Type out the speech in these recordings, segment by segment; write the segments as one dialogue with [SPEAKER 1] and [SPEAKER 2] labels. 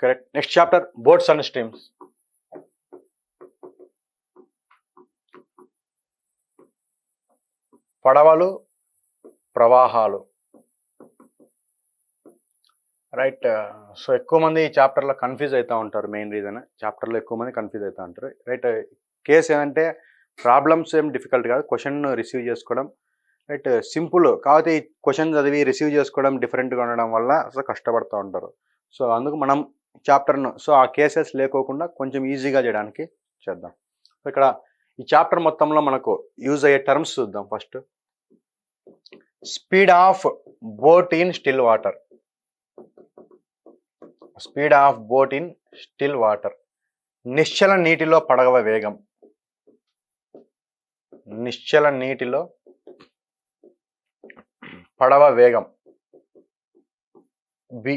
[SPEAKER 1] Correct. Next chapter boats and streams. పడవలు, ప్రవాహాలు. Right. So ఎక్కువ మంది ఈ చాప్టర్లో కన్ఫ్యూజ్ అవుతూ ఉంటారు. మెయిన్ రీజన్ చాప్టర్లో ఎక్కువ మంది కన్ఫ్యూజ్ అవుతూ ఉంటారు. రైట్. కేసు ఏంటంటే ప్రాబ్లమ్స్ ఏం డిఫికల్ట్ కాదు, క్వశ్చన్ రిసీవ్ చేసుకోవడం రైట్ సింపుల్. కాకపోతే ఈ క్వశ్చన్ చదివి రిసీవ్ చేసుకోవడం డిఫరెంట్గా ఉండడం వల్ల అసలు కష్టపడుతూ ఉంటారు. సో అందుకు మనం చాప్టర్ను ఆ కేసెస్ లేకోకుండా కొంచెం ఈజీగా చేయడానికి చేద్దాం. సో ఇక్కడ ఈ చాప్టర్ మొత్తంలో మనకు యూజ్ అయ్యే టర్మ్స్ చూద్దాం. First speed of boat in still water. Speed of boat in still water. నిశ్చల నీటిలో పడవ వేగం. నిశ్చల నీటిలో పడవ వేగం. B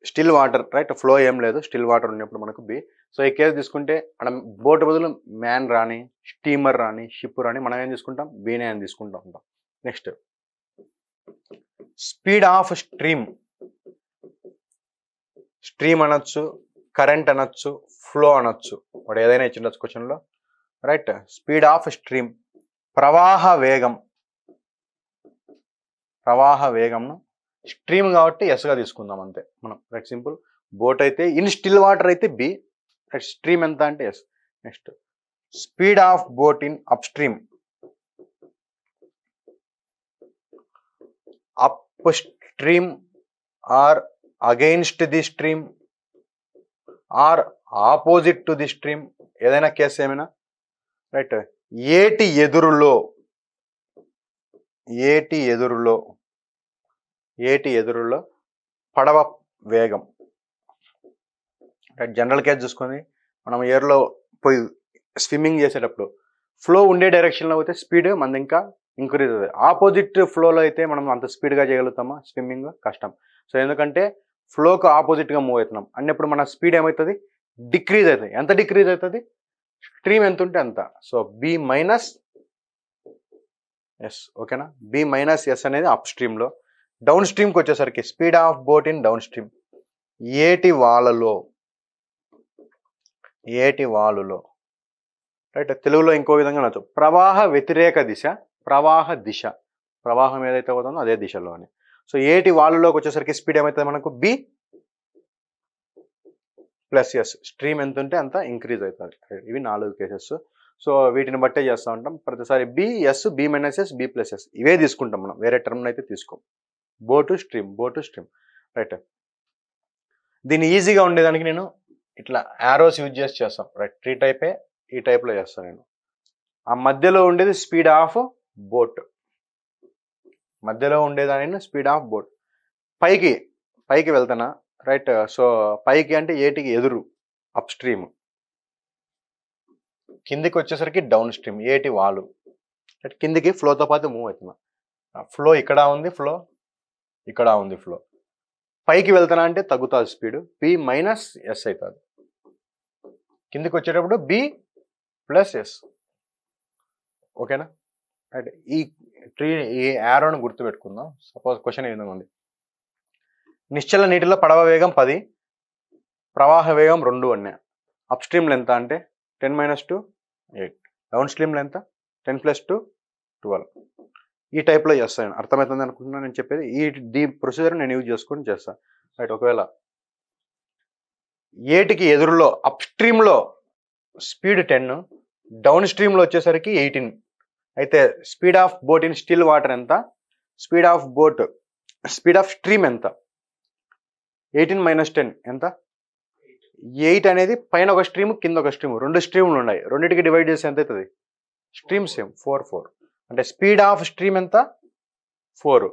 [SPEAKER 1] still water. Right. Flow ఏం లేదు, స్టిల్ వాటర్ ఉన్నప్పుడు మనకు బి. సో ఈ కేసు తీసుకుంటే మనం బోట్ బదులు మ్యాన్ రాని, స్టీమర్ రాని, షిప్ రాని మనం ఏం తీసుకుంటాం, బీనే అని తీసుకుంటూ ఉంటాం. Next speed of stream. Stream అనొచ్చు, కరెంట్ అనొచ్చు, ఫ్లో అనొచ్చు, వాడు ఏదైనా ఇచ్చిండొచ్చు క్వశ్చన్లో. రైట్. Speed of stream. ప్రవాహ వేగం. ప్రవాహ వేగంను స్ట్రీమ్ కాబట్టి ఎస్గా తీసుకుందాం అంతే మనం. రైట్. సింపుల్. బోట్ అయితే ఇన్ స్టిల్ వాటర్ అయితే బి. రైట్. స్ట్రీమ్ ఎంత అంటే S. Next speed of boat in upstream. Upstream or against the stream or opposite to the stream, ఏదైనా కేసు ఏమైనా. రైట్. ఏటి ఎదురులో. ఏటి ఎదురులో. ఏటి ఎదురులో పడవ వేగం. రైట్. జనరల్ కేసు చూసుకొని మనం ఎయిర్లో పోయి స్విమ్మింగ్ చేసేటప్పుడు ఫ్లో ఉండే డైరెక్షన్లో అయితే స్పీడ్ మనది ఇంకా ఇంక్రీజ్ అవుతుంది. ఆపోజిట్ ఫ్లోలో అయితే మనం అంత స్పీడ్గా చేయగలుగుతామా స్విమ్మింగ్? కష్టం. సో ఎందుకంటే ఫ్లోకు ఆపోజిట్గా మూవ్ అవుతున్నాం అన్నప్పుడు మన స్పీడ్ ఏమవుతుంది, డిక్రీజ్ అవుతుంది. ఎంత డిక్రీజ్ అవుతుంది, స్ట్రీమ్ ఎంత ఉంటే అంత. So B minus S. ఓకేనా. బి మైనస్ ఎస్ అనేది అప్ స్ట్రీమ్లో. డౌన్ స్ట్రీమ్కి వచ్చేసరికి speed of boat in downstream. ఏటి వాలులో. ఏటి వాలులో. రైట్. తెలుగులో ఇంకో విధంగా అనొచ్చు ప్రవాహ వ్యతిరేక దిశ, ప్రవాహ దిశ. ప్రవాహం ఏదైతే అవుతుందో అదే దిశలో అని. సో ఏటి వాలులోకి వచ్చేసరికి స్పీడ్ ఏమవుతుంది మనకు, బి ప్లస్ ఎస్. స్ట్రీమ్ ఎంత ఉంటే అంత ఇంక్రీజ్ అవుతుంది. ఇవి 4 కేసెస్. సో వీటిని బట్టే చేస్తూ ఉంటాం ప్రతిసారి. B S, B minus S, B plus S ఇవే తీసుకుంటాం మనం, వేరే టర్మ్ అయితే తీసుకోం. Boat stream, boat stream. Right. దీన్ని ఈజీగా ఉండేదానికి నేను ఇట్లా యారోస్ యూజ్ చేసి చేస్తాం. రైట్. ట్రీ టైపే ఈ టైప్లో చేస్తాను నేను. ఆ మధ్యలో ఉండేది స్పీడ్ ఆఫ్ బోట్. మధ్యలో ఉండేదాన్ని స్పీడ్ ఆఫ్ బోట్. పైకి పైకి వెళ్తానా. రైట్. సో పైకి అంటే ఏటికి ఎదురు అప్ స్ట్రీమ్. కిందికి వచ్చేసరికి డౌన్ స్ట్రీమ్, ఏటి వాలు. కిందికి ఫ్లోతో పాటు మూవ్ అవుతున్నా. ఫ్లో ఇక్కడ ఉంది, ఫ్లో ఇక్కడ ఉంది. ఫ్లో పైకి వెళ్తానా అంటే తగ్గుతుంది స్పీడ్, బి మైనస్ ఎస్ అవుతుంది. కిందికి వచ్చేటప్పుడు బి ప్లస్ ఎస్. ఓకేనా. రైట్. ఈ యారోను గుర్తుపెట్టుకుందాం. సపోజ్ క్వశ్చన్ ఏ విధంగా ఉంది. నిశ్చల నీటిలో పడవ వేగం 10, ప్రవాహ వేగం 2 అన్నా. అప్ స్ట్రీమ్లో ఎంత అంటే 10 - 2 8. డౌన్ స్ట్రీమ్లో ఎంత 10 + 2 12. ఈ టైప్లో చేస్తాను. అర్థమవుతుంది అనుకుంటున్నాను నేను చెప్పేది. ఈ ప్రొసీజర్ నేను యూజ్ చేసుకొని చేస్తాను. రైట్. ఒకవేళ ఏటికి ఎదురులో అప్ స్ట్రీమ్లో స్పీడ్ 10, డౌన్ స్ట్రీమ్లో వచ్చేసరికి 18 అయితే speed of boat in still water ఎంత, స్పీడ్ ఆఫ్ స్ట్రీమ్ ఎంత, 18 - 10 ఎంత, 8 అనేది పైన ఒక స్ట్రీమ్ కింద ఒక స్ట్రీమ్, 2 స్ట్రీమ్లు ఉన్నాయి. రెండింటికి డివైడ్ చేసి ఎంత అవుతుంది, స్ట్రీమ్ సేమ్ 4 అంటే స్పీడ్ ఆఫ్ స్ట్రీమ్ ఎంత 4,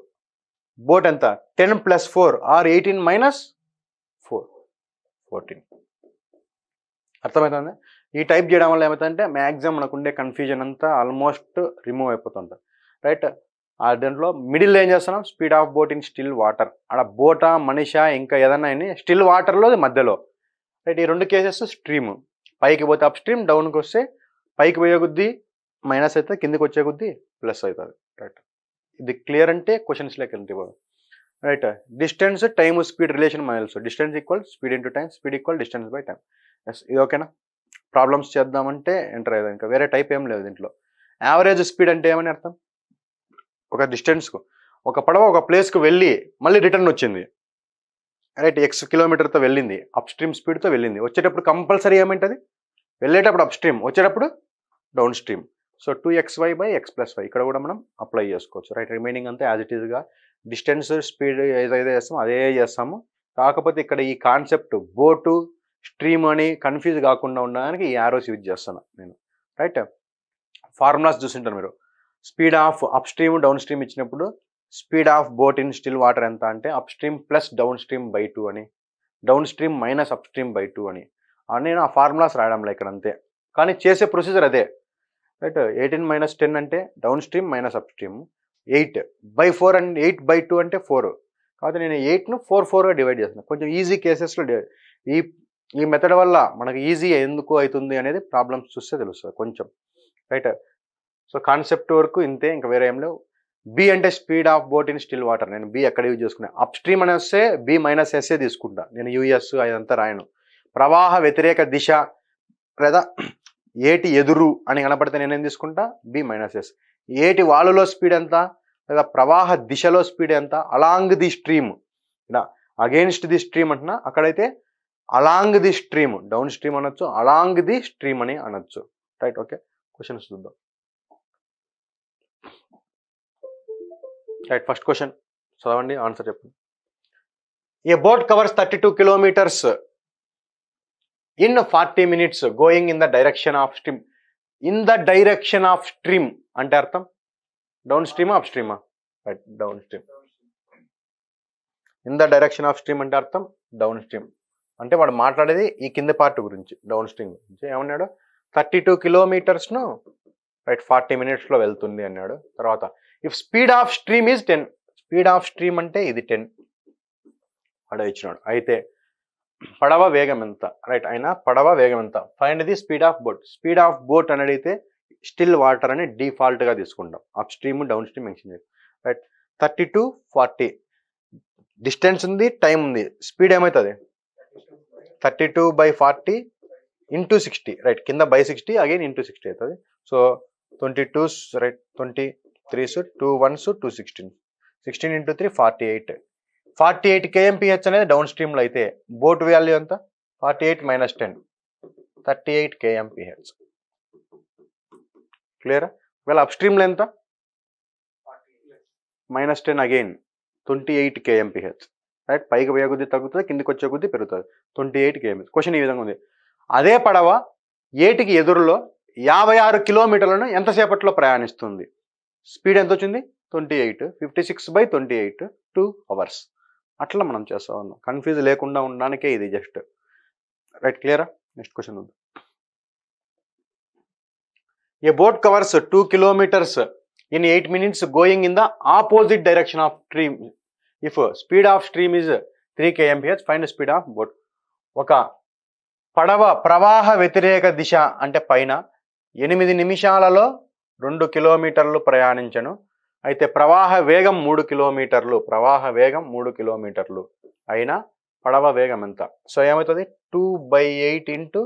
[SPEAKER 1] బోట్ ఎంత 10 + 4 ఆర్ 18 - 4 14. అర్థమవుతుంది. ఈ టైప్ చేయడం వల్ల ఏమవుతుందంటే మ్యాక్సిమం మనకు ఉండే కన్ఫ్యూజన్ అంతా ఆల్మోస్ట్ రిమూవ్ అయిపోతుంటుంది. రైట్. దాంట్లో మిడిల్ ఏం చేస్తున్నాం, speed of boat in still water. అక్కడ బోటా మనిషా ఇంకా ఏదన్నా స్టిల్ వాటర్లో మధ్యలో. రైట్. ఈ 2 కేసెస్ స్ట్రీమ్. పైకి పోతే అప్ స్ట్రీమ్, డౌన్కి వస్తే పైకి పోయే కొద్దీ మైనస్ అవుతుంది, కిందికి వచ్చే కొద్దీ ప్లస్ అవుతుంది. రైట్. ఇది క్లియర్ అంటే క్వశ్చన్స్లోకి వెళ్తే right. Distance time speed relation మనకు తెలుసు. Distance equal speed into time, speed equal distance by time. Yes, ఇది ఓకేనా? ప్రాబ్లమ్స్ చేద్దామంటే ఎంటర్ అయ్యేది, ఇంకా వేరే టైప్ ఏం లేదు దీంట్లో. యావరేజ్ స్పీడ్ అంటే ఏమని అర్థం? ఒక డిస్టెన్స్కు ఒక పడవ ఒక ప్లేస్కు వెళ్ళి మళ్ళీ రిటర్న్ వచ్చింది, రైట్, ఎక్స్ కిలోమీటర్తో వెళ్ళింది, అప్ స్ట్రీమ్ స్పీడ్తో వెళ్ళింది. వచ్చేటప్పుడు కంపల్సరీ ఏమంటుంది? వెళ్ళేటప్పుడు అప్ స్ట్రీమ్, వచ్చేటప్పుడు downstream. So 2xy by x plus y ఇక్కడ కూడా మనం అప్లై చేసుకోవచ్చు, రైట్. రిమైనింగ్ అంతా యాజ్ ఇట్ ఈస్గా డిస్టెన్స్ స్పీడ్ ఏదైతే చేస్తామో అదే చేస్తాము. కాకపోతే ఇక్కడ ఈ కాన్సెప్ట్ బోటు స్ట్రీమ్ అని కన్ఫ్యూజ్ కాకుండా ఉండడానికి ఈ యారోస్ యూజ్ చేస్తాను నేను, రైట్. ఫార్ములాస్ చూసింటారు మీరు. Speed of upstream downstream ఇచ్చినప్పుడు speed of boat in still water ఎంత అంటే upstream plus downstream by 2 అని, downstream minus upstream by 2 అని. నేను ఆ ఫార్ములాస్ రాయడంలో ఇక్కడ అంతే, కానీ చేసే ప్రొసీజర్ అదే, రైట్. 18 మైనస్ 10 అంటే down stream minus up stream, 8/4 and 8/2 అంటే 4. కాబట్టి నేను 8ను 4/4గా డివైడ్ చేస్తున్నాను. కొంచెం ఈజీ కేసెస్లో ఈ ఈ మెథడ్ వల్ల మనకు ఈజీ ఎందుకు అవుతుంది అనేది ప్రాబ్లమ్స్ చూస్తే తెలుస్తుంది కొంచెం, రైట్. సో కాన్సెప్ట్ వరకు ఇంతే, ఇంకా వేరే ఏం లేవు. బి అంటే speed of boat in still water. నేను బి ఎక్కడ యూజ్ చేసుకున్నాను? అప్ స్ట్రీమ్ అని వస్తే బి మైనస్ ఎస్ఏ తీసుకుంటా నేను, యుఎస్ అదంతా రాయను. ప్రవాహ వ్యతిరేక దిశ లేదా ఏటి ఎదురు అని కనపడితే నేనేం తీసుకుంటా? B minus S. ఏటి వాలులో స్పీడ్ ఎంత లేదా ప్రవాహ దిశలో స్పీడ్ ఎంత? అలాంగ్ ది స్ట్రీమ్, ఇలా అగెయిన్స్ట్ ది స్ట్రీమ్ అంటున్నా, అక్కడైతే along the stream, downstream అనొచ్చు, అలాంగ్ ది స్ట్రీమ్ అని అనొచ్చు, రైట్. ఓకే, క్వశ్చన్స్ చూద్దాం, రైట్. ఫస్ట్ క్వశ్చన్ చదవండి, ఆన్సర్ చెప్పండి. A boat covers 32 kilometres in 40 minutes going in the direction of stream. In the direction of stream అంటే అర్థం డౌన్ స్ట్రీమా అప్ స్ట్రీమా? Right, downstream. In the direction of stream అంటే అర్థం డౌన్ స్ట్రీమ్. అంటే వాడు మాట్లాడేది ఈ కింద పార్ట్ గురించి, డౌన్ స్ట్రీమ్ గురించి. ఏమన్నాడు? 32 కిలోమీటర్స్ను రైట్ 40 minutesలో వెళ్తుంది అన్నాడు. తర్వాత if speed of stream is 10, speed of stream అంటే ఇది 10 వాడు ఇచ్చినాడు. అయితే పడవ వేగం ఎంత, రైట్. అయినా పడవ వేగం ఎంత? Find the speed of boat. Speed of boat అని అడిగితే స్టిల్ వాటర్ అని డిఫాల్ట్గా తీసుకుంటాం, up stream down stream mention చేయాలి, రైట్. 32 40 డిస్టెన్స్ ఉంది, టైం ఉంది, స్పీడ్ ఏమవుతుంది? 32/40 ఇంటూ 60, రైట్. కింద బై 60 అగైన్ ఇంటూ 60 అవుతుంది. So 22 right, 23s 2 1s 2 16, 16 into 3 48. 48 kmph అనేది డౌన్ స్ట్రీమ్లో అయితే బోట్ వాల్యూ ఎంత? 48 మైనస్ 10 38 kmph. క్లియరా? ఒకవేళ అప్ స్ట్రీమ్లో ఎంత? Minus 10 again 28 kmph, right. పైకి పోయే కొద్దీ తగ్గుతుంది, కిందికి వచ్చే కొద్దీ పెరుగుతుంది, 28 kmph. క్వశ్చన్ ఈ విధంగా ఉంది. అదే పడవ ఏటికి ఎదురులో 56 కిలోమీటర్లను ఎంతసేపట్లో ప్రయాణిస్తుంది? స్పీడ్ ఎంత వచ్చింది? 28, 56/28 2 hours. అట్లా మనం చేస్తా ఉన్నాం, కన్ఫ్యూజ్ లేకుండా ఉండడానికే ఇది జస్ట్, రైట్. క్లియరా? నెక్స్ట్ క్వశ్చన్ ఉంది. ఏ boat covers 2 kilometers in 8 minutes going in the opposite direction of stream. If speed of stream is 3 kmph, find the speed of boat. ఒక పడవ ప్రవాహ వ్యతిరేక దిశ అంటే పైన 8 నిమిషాలలో 2 కిలోమీటర్లు ప్రయాణించను. అయితే ప్రవాహ వేగం 3 కిలోమీటర్లు, ప్రవాహ వేగం 3 కిలోమీటర్లు అయినా పడవ వేగం ఎంత? సో ఏమవుతుంది? 2/8 ఇంటూ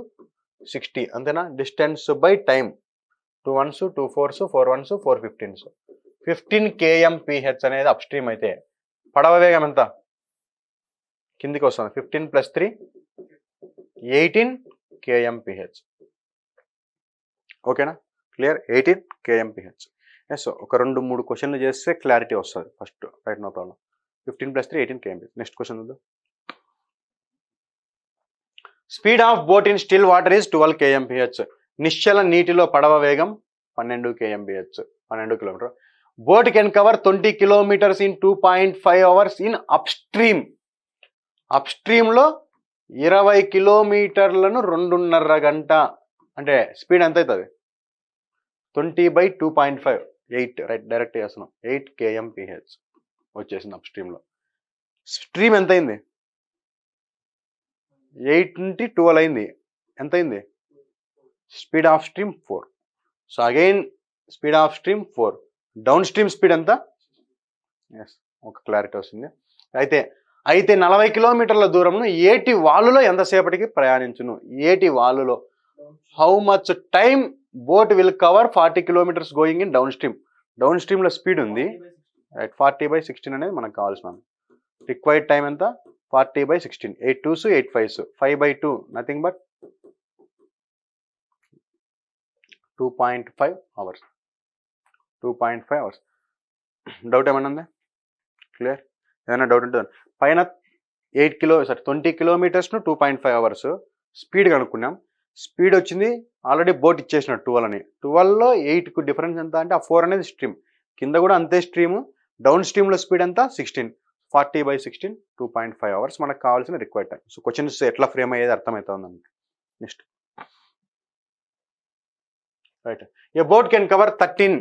[SPEAKER 1] 60 అంతేనా? Distance by time 2 1s 2 4s 4 1s 4 15s 15 kmph అనేది అప్ స్ట్రీమ్ అయితే పడవ వేగం ఎంత? కిందికి వస్తుంది, 15 + 3 18 kmph. ఓకేనా? క్లియర్? 18 kmph. ఎస్, ఒక 2-3 క్వశ్చన్లు చేస్తే క్లారిటీ వస్తుంది first, right. No problem. 15 + 3 18 kmph. Next question ఉంది. Speed of boat in still water is 12 kmph. నిశ్చల నీటిలో పడవ వేగం 12 kmph, 12 kilometre. Boat can cover 20 kilometers in 2.5 hours in upstream. అప్ స్ట్రీమ్లో 20 కిలోమీటర్లను 2.5 గంట అంటే స్పీడ్ ఎంత అవుతుంది? 20/2.5 8, రైట్. డైరెక్ట్ చేస్తున్నాం, 8 kmph వచ్చేసింది అప్ స్ట్రీమ్లో. స్ట్రీమ్ ఎంత అయింది? 8 నుండి 12 అయింది, ఎంత అయింది? Speed of stream 4. So again speed of stream 4. Down stream speed ఎంత? ఎస్, ఒక క్లారిటీ వస్తుంది. అయితే అయితే 40 కిలోమీటర్ల దూరంను ఏటి వాలులో ఎంతసేపటికి ప్రయాణించును? ఏటి వాలులో how much time boat will cover 40 kilometres going in downstream. Downstream లో స్పీడ్ ఉంది, రైట్. 40/16 అనేది మనకు కావాల్సిన రిక్వైర్డ్ టైం ఎంత? 40/16. 8 2s 8 5s 5/2 nothing but 2.5 hours. 2.5 hours. Doubt ఏమన్నా ఉందా? క్లియర్? ఏదైనా డౌట్ ఉంటుంది పైన 20 కిలోమీటర్స్ను 2.5 hours స్పీడ్ కనుక్కున్నాం. స్పీడ్ వచ్చింది ఆల్రెడీ బోట్ ఇచ్చేసినాడు 12 అని. 12లో 8కు డిఫరెన్స్ ఎంత అంటే ఆ 4 అనేది స్ట్రీమ్, కింద కూడా అంతే స్ట్రీమ్. డౌన్ స్ట్రీమ్లో స్పీడ్ ఎంత? 16. 40/16 2.5 hours మనకు కావాల్సిన రిక్వైర్డ్ టైం. సో క్వశ్చన్స్ ఎట్లా ఫ్రేమ్ అయ్యేది అర్థమవుతుంది. Next, right. A boat can cover 13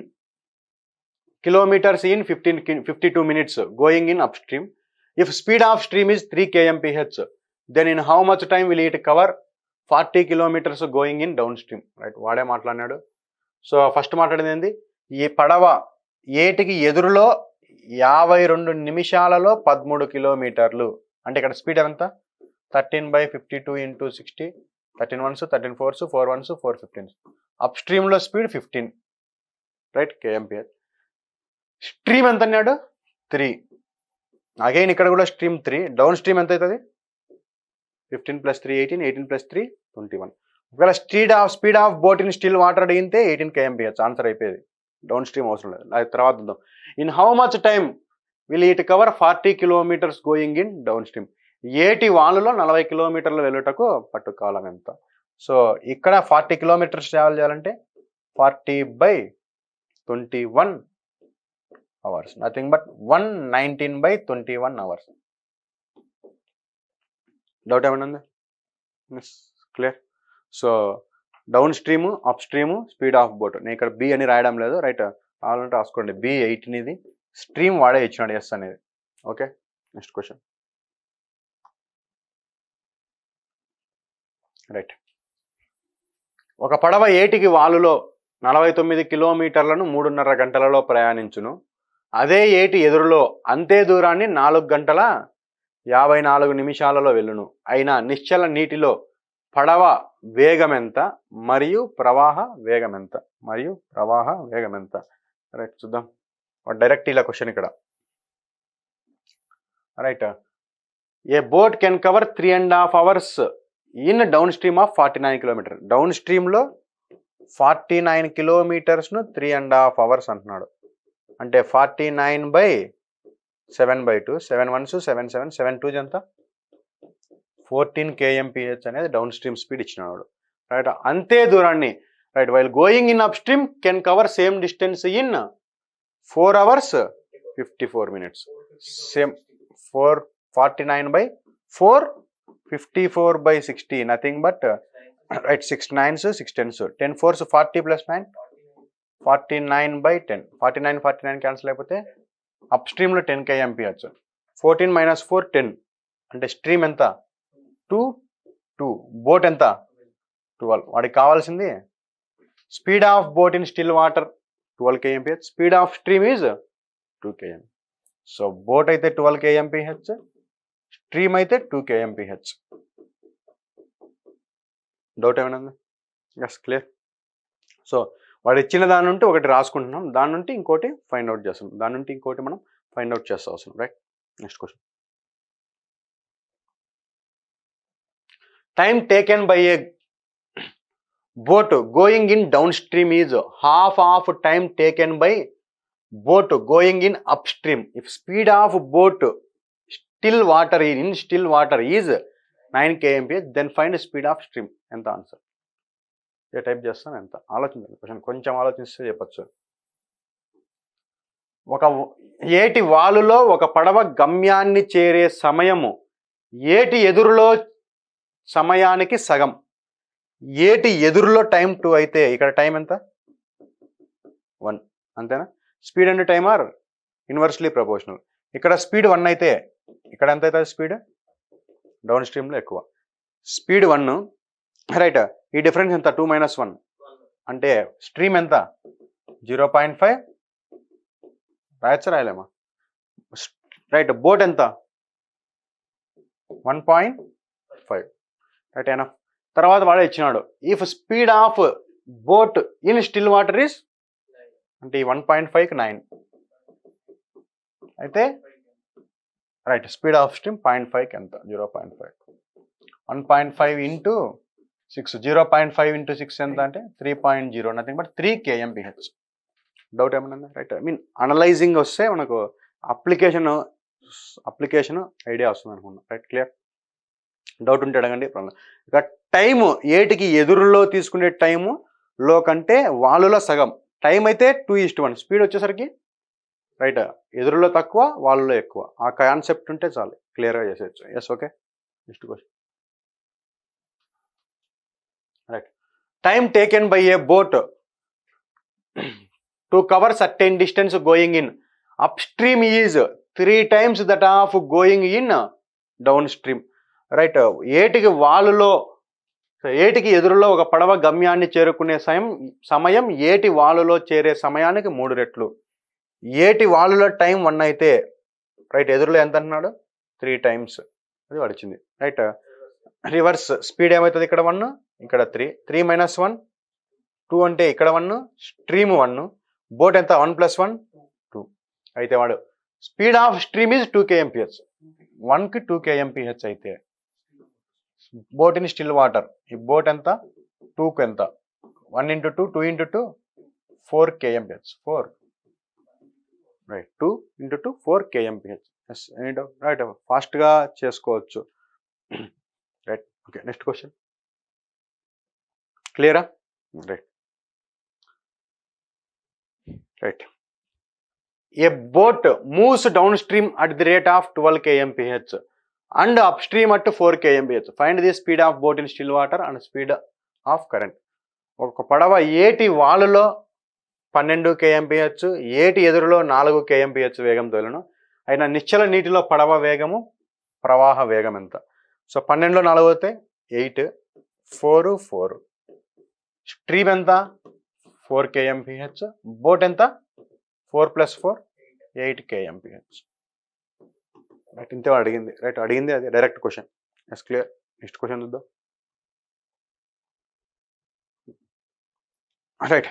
[SPEAKER 1] kilometers in 52 minutes going in upstream. If speed of stream is 3 kmph, then in how much time will it cover 40 kilometers going in downstream? Right, వాడే మాట్లాడినాడు. So first మాట్లాడింది ఏంది? ఈ పడవ ఏటికి ఎదురులో 52 నిమిషాలలో 13 కిలోమీటర్లు. అంటే ఇక్కడ స్పీడ్ ఎంత? 13/52 into 60. 13 1s 13 4s 4 1s 4 15s. Up stream లో స్పీడ్ 15, రైట్, kmph. స్ట్రీమ్ ఎంత అన్నాడు? 3. అగైన్ ఇక్కడ కూడా స్ట్రీమ్ 3. డౌన్ స్ట్రీమ్ ఎంత అవుతుంది? 15 + 3 18, 18 + 3 21. ఒకవేళ speed of boat in still water అడిగితే 18 kmph ఆన్సర్ అయిపోయేది. డౌన్ స్ట్రీమ్ అవసరం లేదు. అది తర్వాత చూద్దాం. In how much time will it cover 40 kilometers going in downstream? ఏటి వాలులో 40 కిలోమీటర్లు వెళ్ళుటకు పట్టు కాలం ఎంత? సో ఇక్కడ 40 kilometers ట్రావెల్ చేయాలంటే 40/21 hours, nothing but 119/21 hours. Doubt ఏమన్నా ఉందా? Clear. So down stream, up stream, speed of boat. నేను ఇక్కడ బి అని రాయడం లేదు, రైట్. కావాలంటే రాసుకోండి. బి 18 స్ట్రీమ్ వాడే ఇచ్చినాడు ఎస్ అనేది. Okay, next question, right. ఒక పడవ ఏటికి వాలులో 49 కిలోమీటర్లను 3.5 గంటలలో ప్రయాణించును. అదే ఏటి ఎదురులో అంతే దూరాన్ని 4 గంటల 54 నిమిషాలలో వెళ్ళును. అయినా నిశ్చల నీటిలో పడవ వేగం ఎంత మరియు ప్రవాహ వేగం ఎంత? రైట్, చూద్దాం. డైరెక్ట్ ఇలా క్వశ్చన్ ఇక్కడ, right. A boat can cover 3.5 hours in downstream of 49 kilometers. డౌన్ స్ట్రీమ్లో 49 kilometersను 3.5 hours అంటున్నాడు. అంటే 49/7/2 7 1s 7 7 7 2s ఎంత? 14 kmph అనేది డౌన్ స్ట్రీమ్ స్పీడ్ ఇచ్చినాడు, రైట్. అంతే దూరాన్ని, right, while going in up stream can cover same distance in 4 hours 54 minutes. Same 49/4 54/60 nothing but, right, 6 9s 6 10s 10 4s 40 + 9 49/10. 49 cancel అయిపోతే అప్ స్ట్రీమ్లో 10 kmph. 14 - 4 10. అంటే స్ట్రీమ్ ఎంత? 2 boat ఎంత? 12. వాడికి కావాల్సింది speed of boat in still water 12 kmph, speed of stream is 2 km. So boat అయితే 12 kmph, stream అయితే 2 kmph. Doubt ఏమైనా ఉందా? Yes, clear. సో వాడు ఇచ్చిన దాని నుండి ఒకటి రాసుకుంటున్నాం, దాని నుండి ఇంకోటి ఫైండ్ అవుట్ చేస్తాం, దాని నుండి ఇంకోటి మనం ఫైండ్ అవుట్ చేస్తా అవసరం, right. Next question, time taken by a boat going in downstream is half of time taken by boat going in upstream. If speed of boat still water is 9 kmph, then find speed of stream. ఎంత answer? ఏ type చేస్తాను ఎంత? ఆలోచించండి, question కొంచెం ఆలోచిస్తే చెప్పచ్చు. ఒక ఏటి వాలులో ఒక పడవ గమ్యాన్ని చేరే సమయము ఏటి ఎదురులో సమయానికి సగం. ఏటి ఎదురులో టైం 2 అయితే ఇక్కడ టైం ఎంత? 1, అంతేనా? Speed and time are inversely proportional. ఇక్కడ స్పీడ్ 1 అయితే ఇక్కడ ఎంత అవుతుంది? స్పీడ్ డౌన్ స్ట్రీమ్లో ఎక్కువ. Speed 1, right. ఈ డిఫరెన్స్ ఎంత? 2 - 1 అంటే స్ట్రీమ్ ఎంత? 0.5 రాయచ్చా రాయలేమా? రైట్. బోట్ ఎంత? 1.5 రైట్ అయినా. తర్వాత వాడే ఇచ్చినాడు if speed of boat in still water is అంటే ఈ 1.5కి 9 అయితే రైట్ స్పీడ్ ఆఫ్ స్ట్రీమ్ 0.5కి ఎంత 0.5 1.5 ఇంటూ 6 0.5 ఇంటూ 6 ఎంత అంటే 3.0 నథింగ్ బట్ 3 kmph. డౌట్ ఏమన్నా రైట్ ఐ మీన్ అనలైజింగ్ వస్తే మనకు అప్లికేషన్ ఐడియా వస్తుంది అనుకున్నాం రైట్ క్లియర్. డౌట్ ఉంటే అడగండి. ఇక టైము ఏటికి ఎదురులో తీసుకునే టైము లో కంటే వాళ్ళలో సగం టైం అయితే 2:1 స్పీడ్ వచ్చేసరికి రైట్ ఎదురులో తక్కువ వాళ్ళలో ఎక్కువ. ఆ కాన్సెప్ట్ ఉంటే చాలు క్లియర్గా చేసేయచ్చు. Yes okay. Next question right time taken by a boat to cover certain distance going in upstream is 3 times that of going in downstream. Right ఏటికి ఎదురులో ఒక పడవ గమ్యాన్ని చేరుకునే సమయం ఏటి వాలులో చేరే సమయానికి 3 రెట్లు. ఏటి వాలులో టైం 1 అయితే రైట్ ఎదురులో ఎంత అంటున్నాడు 3 times అది వచ్చింది రైట్. రివర్స్ స్పీడ్ ఏమవుతుంది ఇక్కడ 1 ఇక్కడ 3 3 - 1 2 అంటే ఇక్కడ 1 స్ట్రీమ్ 1 బోట్ ఎంత 1 + 1 2 అయితే వాడు speed of stream is 2 kmph 1కి 2 kmph అయితే బోట్ ఇన్ స్టిల్ వాటర్ ఈ బోట్ ఎంత 2కు ఎంత 1 × 2 2 × 2 4 kmph 4 రైట్ 2 × 2 4 kmph. రైట్ ఫాస్ట్గా చేసుకోవచ్చు రైట్ ఓకే. నెక్స్ట్ క్వశ్చన్ క్లియరా right right a boat moves downstream at the rate of 12 kmph and upstream at 4 kmph. Find the speed of boat in still water and speed of current. ఒక పడవ ఏటి వాలులో 12 kmph ఏటి ఎదురులో 4 kmph వేగంతో వెళ్ళను. అయినా నిశ్చల నీటిలో పడవ వేగము ప్రవాహ వేగం ఎంత? సో 12లో 4 అయితే 8 4 4 స్ట్రీమ్ ఎంత 4 kmph బోట్ ఎంత 4 + 4 8 kmph. రైట్ ఇంతే అడిగింది రైట్ అడిగింది అది direct question. Yes clear. Next question చూద్దాం right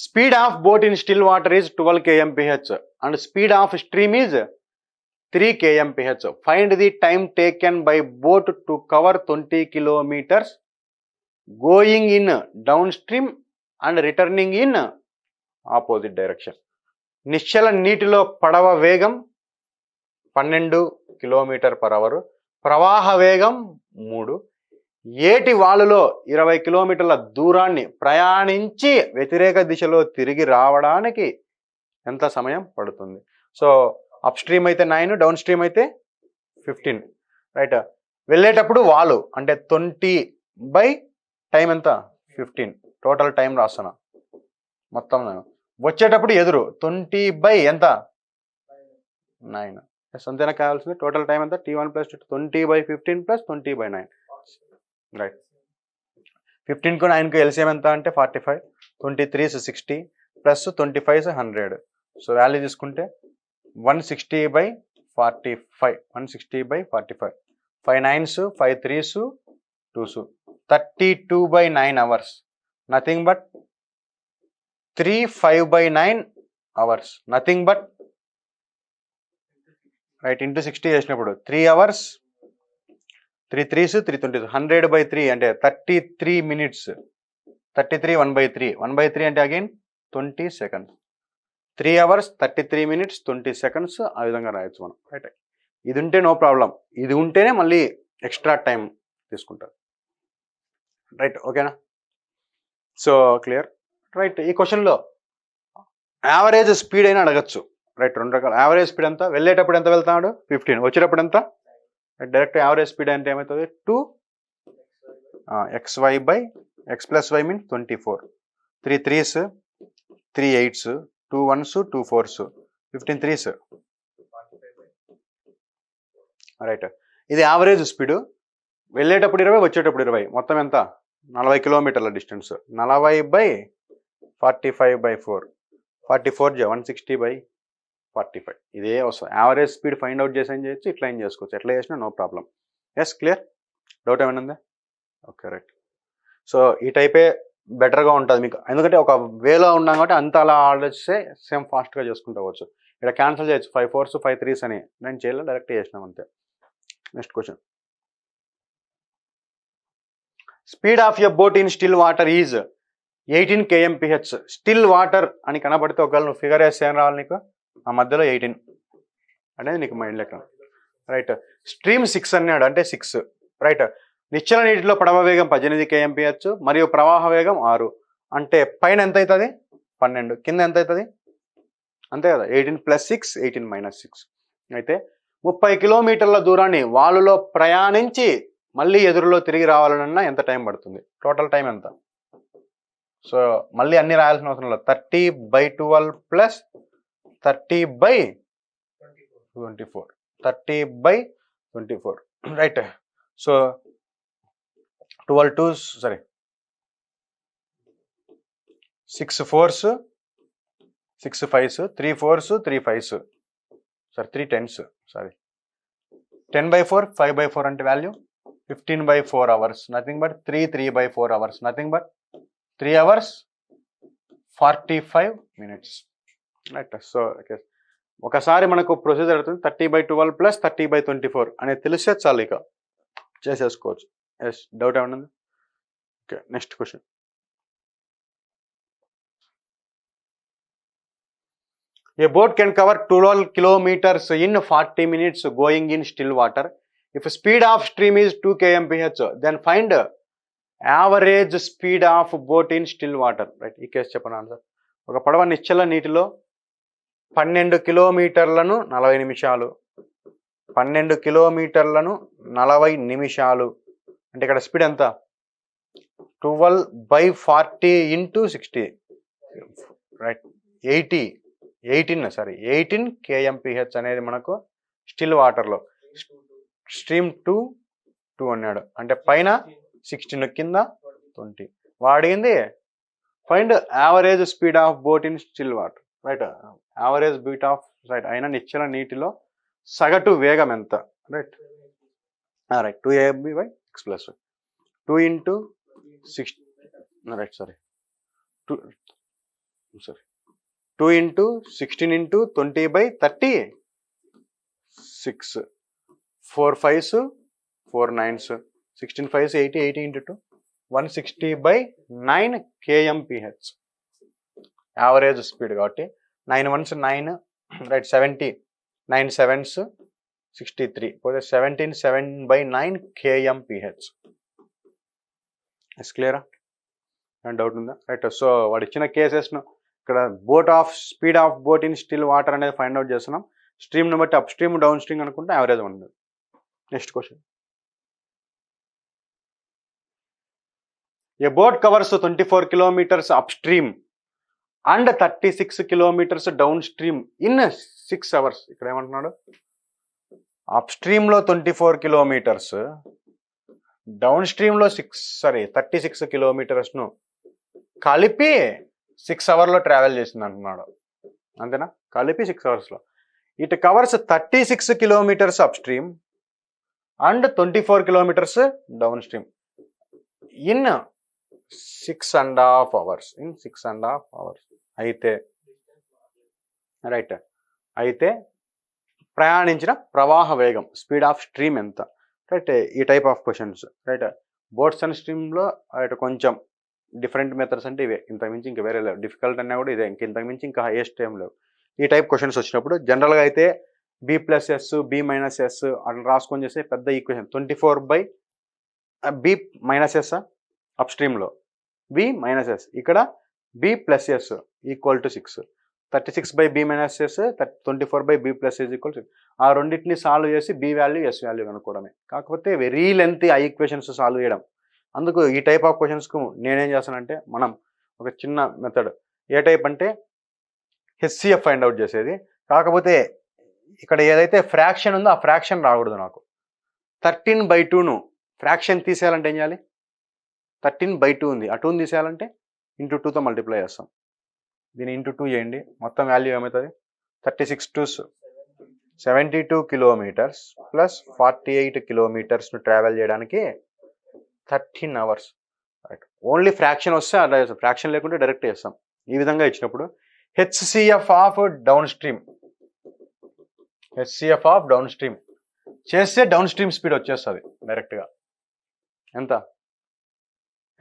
[SPEAKER 1] speed of boat in still water is 12 kmph and speed of stream is 3 kmph. Find the time taken by boat to cover 20 kilometers going in downstream and returning in opposite direction. నిశ్చల నీటిలో పడవ వేగం 12 km/h ప్రవాహ వేగం 3 ఏటి వాలులో 20 కిలోమీటర్ల దూరాన్ని ప్రయాణించి వ్యతిరేక దిశలో తిరిగి రావడానికి ఎంత సమయం పడుతుంది? సో అప్ స్ట్రీమ్ అయితే 9 డౌన్ స్ట్రీమ్ అయితే 15 రైట్. వెళ్ళేటప్పుడు వాలు అంటే 20 బై టైం ఎంత 15 టోటల్ టైం రాస్తున్నా మొత్తం. వచ్చేటప్పుడు ఎదురు 20 బై ఎంత 9 అంతేనా కావాల్సింది. టోటల్ టైం ఎంత T1 + 20/15 + 20/9 రైట్. 15కు 9కు ఎల్సిఎం ఎంత అంటే 45 23 is 60 plus 25 is 100. So value తీసుకుంటే 160/45 160/45 5 9s 5 3s 2s 32/9 hours nothing but 3 5/9 hours nothing but right into 60 చేసినప్పుడు 3 hours 3 3s 320 100/3 అంటే 33 minutes 33 1/3 1/3 అంటే again 20 seconds 3 hours 33 minutes 20 seconds ఆ విధంగా రాయొచ్చు మనం రైట్. ఇది ఉంటే నో ప్రాబ్లం, ఇది ఉంటేనే మళ్ళీ ఎక్స్ట్రా టైం తీసుకుంటారు రైట్ ఓకేనా. So clear right. ఈ క్వశ్చన్లో యావరేజ్ స్పీడ్ అయినా అడగచ్చు రైట్. 2 రకాల యావరేజ్ స్పీడ్ ఎంత వెళ్ళేటప్పుడు ఎంత వెళ్తాడు 15 వచ్చేటప్పుడు ఎంత డైరెక్ట్ యావరేజ్ స్పీడ్ అంటే ఏమవుతుంది 2 xy/x + y mean 24 3 3s 3 8s 2 1s 2 4s 15 3s right. ఇది యావరేజ్ స్పీడ్ వెళ్ళేటప్పుడు 20 వచ్చేటప్పుడు 20 మొత్తం ఎంత 40 కిలోమీటర్ల డిస్టెన్స్ 40/45/4 44 160/45 ఇదే వస్తుంది. యావరేజ్ స్పీడ్ ఫైండ్ అవుట్ చేసి ఏం చేయొచ్చు ఇట్లా ఏం చేసుకోవచ్చు ఎట్లా చేసినా no problem. Yes clear? Doubt ఏమైనా ఉందా? Okay right. సో ఈ టైపే బెటర్గా ఉంటుంది మీకు, ఎందుకంటే ఒక వేలో ఉన్నాం కాబట్టి అంత అలా ఆలోచిస్తే సేమ్ ఫాస్ట్గా చేసుకుంటూ పోవచ్చు. ఇక్కడ క్యాన్సిల్ చేయొచ్చు 5 4s 5 3s అని, నేను చేయలేదు, డైరెక్ట్ చేసినాం అంతే. Next question. Speed of a boat in still water is 18 kmph. Still water అని కనబడితే ఒకవేళ నువ్వు ఫిగర్ వేస్తే ఏం రావాలి నీకు? ఆ మధ్యలో 18 అనేది నీకు మైండ్ లెక్క. రైట్. స్ట్రీమ్ 6 అన్నాడు అంటే 6. రైట్. నిశ్చల నీటిలో పడవ వేగం 18 kmph మరియు ప్రవాహ వేగం 6 అంటే పైన ఎంత అవుతుంది? 12. కింద ఎంత అవుతుంది? అంతే కదా, 18 + 6 18 - 6. అయితే 30 కిలోమీటర్ల దూరాన్ని వాలులో ప్రయాణించి మళ్ళీ ఎదురులో తిరిగి రావాలన్నా ఎంత టైం పడుతుంది? టోటల్ టైం ఎంత? సో మళ్ళీ అన్ని రాయాల్సిన అవసరం లేదు. 30/12 + 30/24. 30/24. Right. So 12 2s 6 4s 6 5s 3 4s 3 5s 3 10s 10/4 5/4 అంటే value 15/4 hours, nothing but 3/4 hours, nothing but 3 hours 45 minutes. Right. So ఒకసారి మనకు ప్రొసీజర్ అవుతుంది 30/12 + 30/24 అనేది తెలిస్తే చాలు, ఇక చేసేసుకోవచ్చు. ఎస్, డౌట్ ఏమన్నా? Okay. Next question. A boat can cover 12 kilometers in 40 minutes going in still water. If speed of stream is 2 kmph, then find average speed of boat in still water. Right. ఈ case చెప్పండి answer. ఒక పడవ నిశ్చల నీటిలో 12 కిలోమీటర్లను 40 నిమిషాలు, 12 కిలోమీటర్లను 40 నిమిషాలు అంటే ఇక్కడ speed ఎంత? 12/40 × 60. రైట్. 18 kmph అనేది మనకు స్టిల్ వాటర్లో. స్ట్రీమ్ 2 అన్నాడు అంటే పైన 16 కింద 20. వాడింది find average speed of boat in still water. Right. Average beat of right అయినా నిశ్చల నీటిలో సగటు వేగం ఎంత? Right. Right. 2ab/x + 2 × 6. Right. 2 × 16 × 20/30 4 5s 4 9s 16 5s 80 80 × 2 160/9 kmph average speed కాబట్టి 9 1s 9. రైట్. 70 9 7s 63 పోతే 17 7/9 kmph. ఎస్ క్లియరా? డౌట్ ఉందా? రైట్. సో వాడు ఇచ్చిన కేసెస్ను ఇక్కడ speed of boat in still water అనేది ఫైండ్ అవుట్ చేస్తున్నాం. స్ట్రీమ్ని బట్టి అప్ స్ట్రీమ్ డౌన్ స్ట్రీమ్ అనుకుంటే యావరేజ్ ఉంటుంది. Next question. A boat covers 24 kilometers upstream and 36 kilometers downstream in 6 hours. ఇక్కడ ఏమంటున్నాడు? అప్ స్ట్రీమ్లో 24 kilometers, డౌన్ స్ట్రీమ్లో 36 kilometers కలిపి 6 hours ట్రావెల్ చేసింది అంటున్నాడు. అంతేనా? కలిపి 6 hours. It covers 36 kilometers upstream and 24 kilometers downstream in 6.5 hours. In 6.5 hours. అయితే రైట్. అయితే ప్రయాణించిన ప్రవాహ వేగం స్పీడ్ ఆఫ్ స్ట్రీమ్ ఎంత? రైట్. ఈ type of questions. Right. Boats and స్ట్రీమ్లో రైట్ కొంచెం డిఫరెంట్ మెథడ్స్ అంటే ఇవే, ఇంతకుమించి ఇంకా వేరే లేవు. డిఫికల్ట్ అన్నా కూడా ఇదే, ఇంతకుమించి ఇంకా హైయెస్ట్ ఏం లేవు. ఈ టైప్ క్వశ్చన్స్ వచ్చినప్పుడు జనరల్గా అయితే B+S B - S అట్లా రాసుకొని చేస్తే పెద్ద ఈక్వేషన్ 24/B - S అప్ స్ట్రీమ్లో B - S, ఇక్కడ B+S = 6. 36/B - S 24/B + S = 6. ఆ రెండింటిని సాల్వ్ చేసి B వాల్యూ S వాల్యూ కనుక్కోవడమే. కాకపోతే వెరీ లెంతీ ఆ ఈక్వేషన్స్ సాల్వ్ చేయడం. అందుకు ఈ టైప్ ఆఫ్ క్వశ్చన్స్కు నేనేం చేస్తానంటే మనం ఒక చిన్న మెథడ్. ఏ టైప్ అంటే HCF ఫైండ్ అవుట్ చేసేది. కాకపోతే ఇక్కడ ఏదైతే ఫ్రాక్షన్ ఉందో ఆ ఫ్రాక్షన్ రాకూడదు నాకు. 13/2ను ఫ్రాక్షన్ తీసేయాలంటే ఏం చేయాలి? 13/2 ఉంది, ఆ 2ని తీసేయాలంటే ఇంటూ 2తో మల్టిప్లై చేస్తాం. దీన్ని ఇంటూ 2 చేయండి, మొత్తం వాల్యూ ఏమవుతుంది? 36 2s 72 కిలోమీటర్స్ ప్లస్ 48 కిలోమీటర్స్ను ట్రావెల్ చేయడానికి 13 అవర్స్. రైట్, ఓన్లీ ఫ్రాక్షన్ వస్తే అలా చేస్తాం, ఫ్రాక్షన్ లేకుంటే డైరెక్ట్ చేస్తాం. ఈ విధంగా ఇచ్చినప్పుడు HCF of down stream, HCF of down stream చేస్తే డౌన్ స్ట్రీమ్ స్పీడ్ వచ్చేస్తుంది డైరెక్ట్గా. ఎంత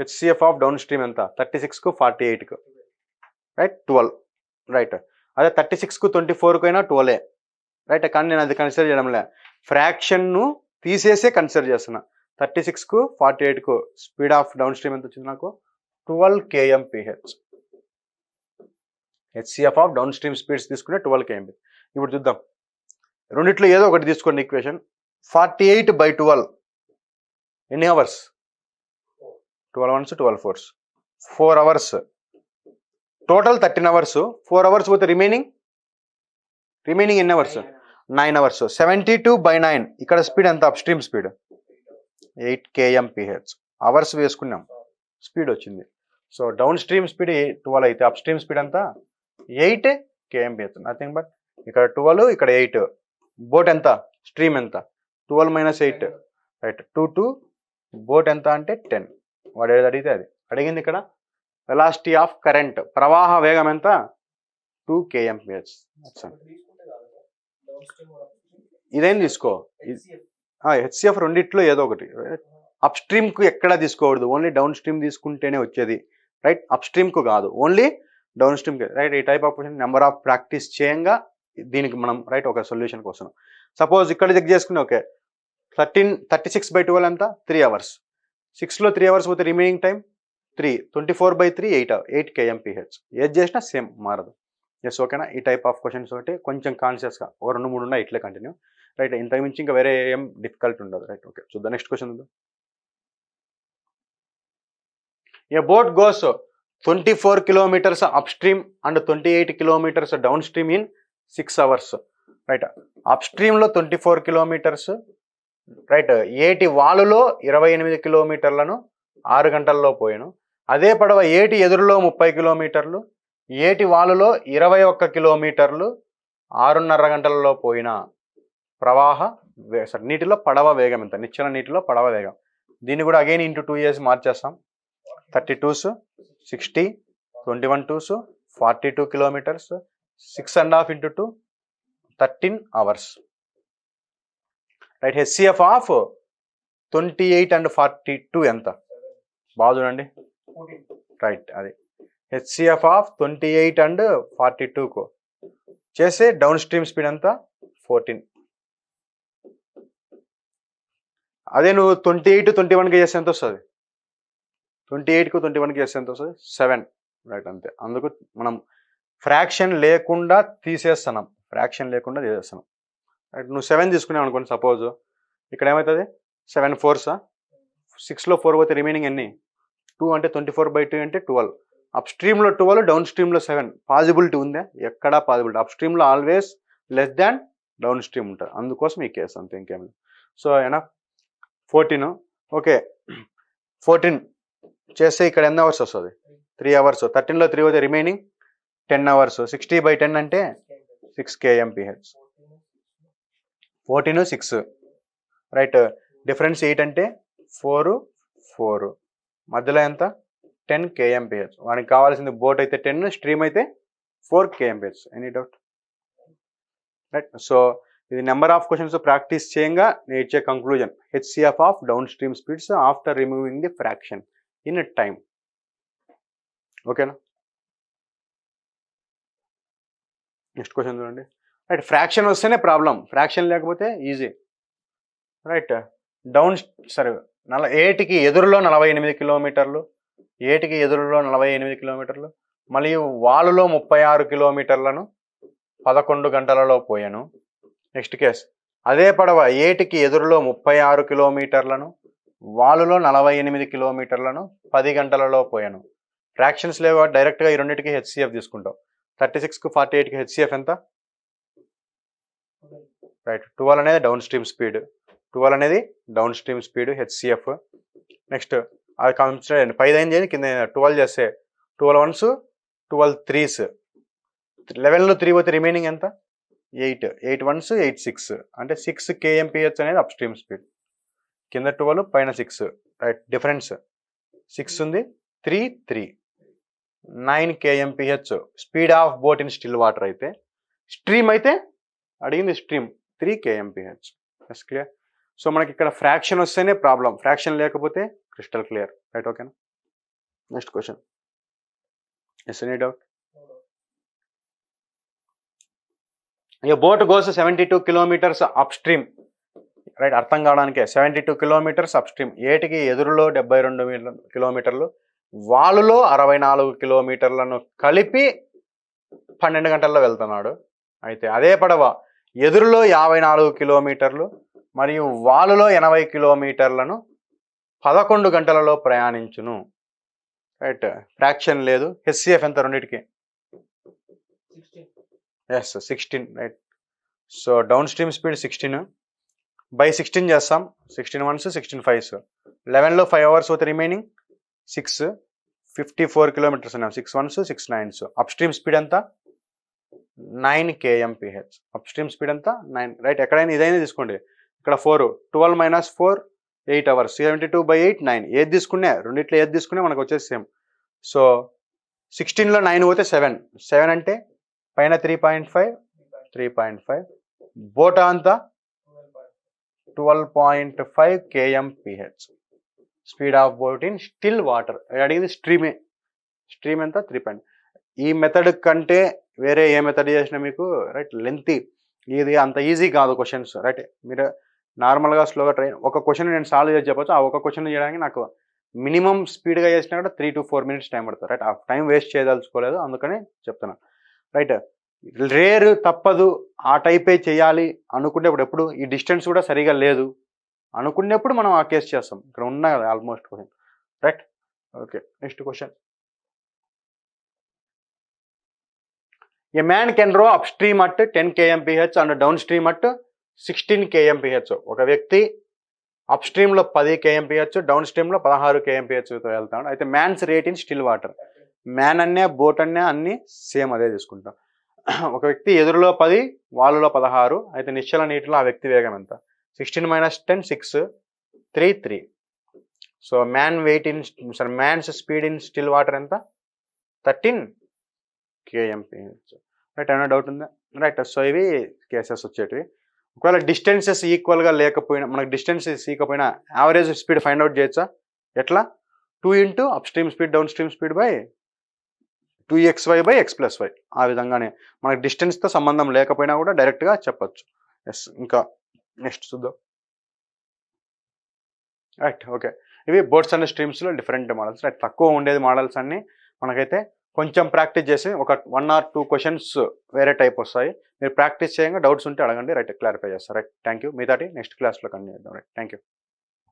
[SPEAKER 1] హెచ్సిఎఫ్ ఆఫ్ డౌన్ స్ట్రీమ్ ఎంత? 36కు 48కు, రైట్, 12. రైట్, అదే 36కు 24కు అయినా 12, రైట్. కానీ నేను అది కన్సిడర్ చేయడంలే, ఫ్రాక్షన్ను తీసేసే కన్సిడర్ చేస్తున్నా. 36కు 48కు స్పీడ్ ఆఫ్ డౌన్ స్ట్రీమ్ ఎంత వచ్చింది నాకు? 12 kmph. HCF of down stream speeds తీసుకుంటే 12 kmph. ఇప్పుడు చూద్దాం, రెండిట్లో ఏదో ఒకటి తీసుకోండి ఈక్వేషన్. 48/12 ఎన్ని hours? 12 1s 12 4s 4 hours. Total 13 hours. 4 hours పోతే రిమైనింగ్ ఎన్ని అవర్స్? 9 అవర్స్. 72/9 ఇక్కడ స్పీడ్ ఎంత? Up stream speed 8 kmph. Hours వేసుకున్నాం, స్పీడ్ వచ్చింది. సో డౌన్ స్ట్రీమ్ స్పీడ్ 12 అయితే అప్ స్ట్రీమ్ స్పీడ్ ఎంత? 8 kmph. నథింగ్ బట్ ఇక్కడ 12, ఇక్కడ 8. బోట్ ఎంత? స్ట్రీమ్ ఎంత? 12 - 8, రైట్. 2 2 బోట్ ఎంత అంటే 10. వాడు ఏది అడిగితే అది అడిగింది. ఇక్కడ వెలాసిటీ ఆఫ్ కరెంట్, ప్రవాహ వేగం ఎంత? 2 kmph. ఇదేం తీసుకో, హెచ్సిఎఫ్ రెండిట్లో ఏదో ఒకటి. అప్ స్ట్రీమ్కు ఎక్కడా తీసుకోకూడదు, ఓన్లీ డౌన్ స్ట్రీమ్ తీసుకుంటేనే వచ్చేది, రైట్. అప్ స్ట్రీమ్కు కాదు, ఓన్లీ డౌన్ స్ట్రీమ్కి, రైట్. ఈ type of question number of practice చేయంగా దీనికి మనం, రైట్, ఒక సొల్యూషన్ కోసం. సపోజ్ ఇక్కడ చెక్ చేసుకుని, ఓకే, 36/12 ఎంత? 3 అవర్స్. 6లో 3 అవర్స్ పోతే రిమైనింగ్ టైం 3. 24/3 8 kmph. ఏది చేసినా సేమ్ మారదు. ఎస్, ఓకేనా. ఈ టైప్ ఆఫ్ క్వశ్చన్స్ ఒకటి కొంచెం కాన్షియస్గా ఒక 2 3 ఉన్నాయి, ఇట్లే కంటిన్యూ, రైట్. ఇంతకు మించి ఇంకా వేరే ఏం డిఫికల్ట్ ఉండదు, రైట్. ఓకే, చూద్దాం next question. A boat goes 24 kilometers upstream and 28 kilometers downstream in 6 hours, right. అప్ స్ట్రీమ్లో 24 kilometers, రైట్. ఏటి వాలులో 28 kilometerలను 6 గంటల్లో పోయాను. అదే పడవ ఏటి ఎదురులో 30 kilometers, ఏటి వాలులో 21 kilometers 6.5 గంటలలో పోయిన ప్రవాహ నీటిలో పడవ వేగం ఎంత? నిశ్చల నీటిలో పడవ వేగం. దీన్ని కూడా again into 2 years మార్చేస్తాం. 32s 60, 21 2s 42 kilometers, 6.5 into 2 13 hours, right. HCF of 28 and 42 ఎంత? బాగా చూడండి, రైట్. అది హెచ్సిఎఫ్ ఆఫ్ 28 and 42కు చేసే డౌన్ స్ట్రీమ్ స్పీడ్ ఎంత? 14. అదే నువ్వు 28 21కి చేస్తే ఎంత వస్తుంది? 28కు 21కి చేస్తే ఎంత వస్తుంది? 7, రైట్. అంతే. అందుకు మనం ఫ్రాక్షన్ లేకుండా తీసేస్తున్నాం, రైట్. నువ్వు 7 తీసుకున్నావు అనుకోండి సపోజ్, ఇక్కడ ఏమవుతుంది? 7 4s. 6లో 4 పోతే రిమైనింగ్ ఎన్ని? 2 అంటే 24/2 అంటే 12. అప్ స్ట్రీమ్లో 12, డౌన్ స్ట్రీమ్లో 7. పాసిబిలిటీ ఉందా? ఎక్కడా పాసిబిలిటీ. అప్ స్ట్రీమ్లో always less than downstream ఉంటుంది, అందుకోసం ఈ కేసు, అంతే, ఇంకేం లేదు. సో ఏనా 14, ఓకే. 14 చేస్తే ఇక్కడ ఎన్ని అవర్స్ వస్తుంది? 3 hours. 13లో 3 పోతే రిమైనింగ్ 10 hours. 60/10 అంటే 6 kmph. 14 6, రైట్. డిఫరెన్స్ 8 అంటే 4 4, మధ్యలో ఎంత? 10 kmph. వానికి కావాల్సింది బోట్ అయితే 10, స్ట్రీమ్ అయితే 4 kmph. Any doubt, right. So ఇది నెంబర్ ఆఫ్ క్వశ్చన్స్ ప్రాక్టీస్ చేయంగా నేను ఇచ్చే conclusion, HCF of down stream speeds after removing the fraction in time. ఓకేనా. నెక్స్ట్ క్వశ్చన్ చూడండి, రైట్. ఫ్రాక్షన్ వస్తేనే ప్రాబ్లం, ఫ్రాక్షన్ లేకపోతే ఈజీ, రైట్. డౌన్ సరే ఏటికి ఎదురులో 48 kilometers, ఏటికి ఎదురులో 48 kilometers, మరియు వాలులో 36 kilometersలను 11 గంటలలో పోయాను. నెక్స్ట్ కేస్, అదే పడవ ఏటికి ఎదురులో 36 kilometersలను, వాలులో 48 kilometersలను 10 గంటలలో పోయాను. ఫ్రాక్షన్స్ లేవా, డైరెక్ట్గా ఈ రెండింటికి హెచ్సిఎఫ్ తీసుకుంటాం. 36కు 48కి హెచ్సిఎఫ్ ఎంత? రైట్. 12 అనేది డౌన్ స్ట్రీమ్ స్పీడ్, 12 అనేది down stream speed HCF. Next అది కన్సిడర్ 5 అయింది చేయండి, కింద 12 చేస్తే 12 1s 12 3s. 11లో 3 పోతే రిమైనింగ్ ఎంత? ఎయిట్ వన్స్ 8 6 అంటే 6 kmph అనేది అప్ స్ట్రీమ్ స్పీడ్. కింద 12 పైన 6 రైట్, డిఫరెన్స్ 6 ఉంది 3 9 kmph speed of boat in still water. అయితే స్ట్రీమ్ అయితే అడిగింది స్ట్రీమ్ 3 kmph. క్లియర్. సో మనకి ఇక్కడ ఫ్రాక్షన్ వస్తేనే ప్రాబ్లం, ఫ్రాక్షన్ లేకపోతే క్రిస్టల్ క్లియర్. రైట్, ఓకేనా. Next question. Yes, any doubt? A boat goes 72 kilometers upstream. Right, అర్థం కావడానికే 72 kilometers upstream. ఏటికి ఎదురులో 72 కిలోమీటర్లు, వాలులో 64 కిలోమీటర్లను కలిపి 12 గంటల్లో వెళ్తున్నాడు. అయితే అదే పడవ ఎదురులో 54 కిలోమీటర్లు మరియు వాలులో 80 కిలోమీటర్లను 11 గంటలలో ప్రయాణించును. రైట్, ఫ్రాక్షన్ లేదు. హెచ్సిఎఫ్ ఎంత రెండింటికి? 16. Right. So down stream speed 16 by 16 చేస్తాం. 16 1s 16 5s 11లో 5 hours అవుతాయి, రిమైనింగ్ 6 54 కిలోమీటర్స్ అన్నాం. 6 1s 6 9s. Up stream speed ఎంత? 9 kmph. అప్ స్ట్రీమ్ స్పీడ్ ఎంత? 9. రైట్, ఎక్కడైనా ఇదైనా తీసుకోండి. ఇక్కడ 4 12 minus 4 8 hours. 72/8 9. ఏది తీసుకునే రెండిట్లో ఏది తీసుకునే మనకు వచ్చేసి సేమ్. సో 16లో 9 పోతే 7 అంటే పైన 3.5 బోటా అంతా 12.5 kmph speed of boat in still water. అడిగింది స్ట్రీమే. స్ట్రీమ్ ఎంత? 3. ఈ మెథడ్ కంటే వేరే ఏ మెథడ్ చేసినా మీకు రైట్ లెంతీ, ఇది అంత ఈజీ కాదు క్వశ్చన్స్. రైట్, మీరు నార్మల్గా స్లోగా ఒక క్వశ్చన్ నేను సాల్వ్ చేసి చెప్పచ్చు. ఆ ఒక క్వశ్చన్ చేయడానికి నాకు మినిమం స్పీడ్గా చేసినా కూడా 3 to 4 minutes టైం పడుతుంది. రైట్, ఆ టైం వేస్ట్ చేయదలుచుకోలేదు, అందుకని చెప్తున్నాను. రైట్, రేర్ తప్పదు ఆ టైపే చేయాలి అనుకునేప్పుడు, ఎప్పుడు ఈ డిస్టెన్స్ కూడా సరిగా లేదు అనుకునేప్పుడు మనం ఆ కేసు చేస్తాం. ఇక్కడ ఉన్నా కదా almost question. Right, okay. Next question. A man can row upstream at 10 kmph and downstream at 16 kmph. ఒక వ్యక్తి అప్ స్ట్రీమ్లో 10 kmph, డౌన్ స్ట్రీమ్లో 16 kmph వెళ్తాడు. అయితే man's rate in still water. Man అన్నే బోట్ అన్నే అన్ని సేమ్ అదే తీసుకుంటాం. ఒక వ్యక్తి ఎదురులో 10, వాలులో 16. అయితే నిశ్చల నీటిలో ఆ వ్యక్తి వేగం ఎంత? 16 minus 10 6 3. So man's speed in still water ఎంత? 13 kmph. రైట్, ఏమైనా డౌట్ ఉందా? రైట్, సో ఇవి కేసెస్ వచ్చేటివి. ఒకవేళ డిస్టెన్సెస్ ఈక్వల్గా లేకపోయినా, మనకు డిస్టెన్సెస్ ఈకపోయినా యావరేజ్ స్పీడ్ ఫైండ్ అవుట్ చేయొచ్చా? ఎట్లా? 2 into upstream speed downstream speed by 2xy/x+y. ఆ విధంగానే మనకు డిస్టెన్స్తో సంబంధం లేకపోయినా కూడా డైరెక్ట్గా చెప్పచ్చు. ఎస్, ఇంకా నెక్స్ట్ చూద్దాం. Right, okay. ఇవి బోట్స్ అండ్ స్ట్రీమ్స్లో డిఫరెంట్ మోడల్స్. రైట్, తక్కువ ఉండేది మోడల్స్ అన్నీ మనకైతే కొంచెం ప్రాక్టీస్ చేసి ఒక 1 or 2 క్వశ్చన్స్ వేరే టైప్ వస్తాయి. మీరు ప్రాక్టీస్ చేయంగా డౌట్స్ ఉంటే అడగండి. రైట్, క్లారిఫై చేస్తారు. Right, thank you. మిగతాటి నెక్స్ట్ క్లాస్లో కంటిన్యూ చేద్దాం. Right, thank you.